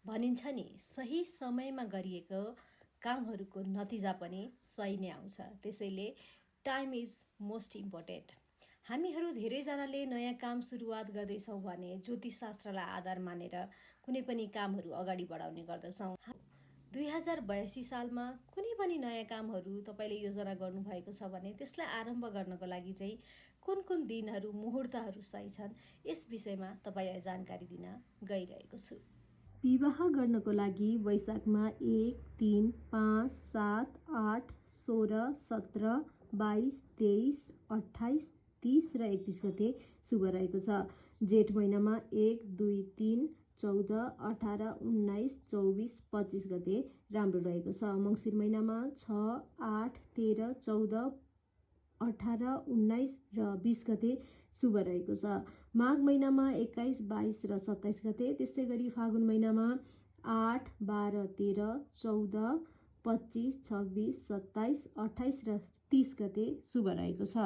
भनिन्छ नि सही समयमा गरिएको कामहरूको नतिजा पनि सही नै आउँछ। त्यसैले टाइम इज मोस्ट इम्पोर्टेन्ट। हामीहरू धेरैजनाले नयाँ काम सुरुवात गर्दैछौँ भने ज्योतिषशास्त्रलाई आधार मानेर कुनै पनि कामहरू अगाडि बढाउने गर्दछौँ। 2082 सालमा कुनै पनि नयाँ कामहरू तपाईँले योजना गर्नुभएको छ भने त्यसलाई आरम्भ गर्नको लागि चाहिँ कुन कुन दिनहरू मुहुर्तहरू सही छन् यस विषयमा तपाईँलाई जानकारी दिन गइरहेको छु। विवाह गर्नको लागि वैशाखमा 1, 3, 5, 7, 8, 16, 17, 22, 23, 28, 30 र 31 गते शुभ रहेको छ। जेठ महिनामा 1, 2, 3, 14, 18, 19, 24, 25 गते राम्रो रहेको छ। मङ्सिर महिनामा 6, 8, 13, 14, 18, 19 र 20 गते शुभ रहेको छ। माघ महिनामा 21, 22 र 27 गते, त्यस्तै गरी फागुन महिनामा 8, 12, 13, 14, 25, 26, 27, 28 र 30 गते शुभ रहेको छ।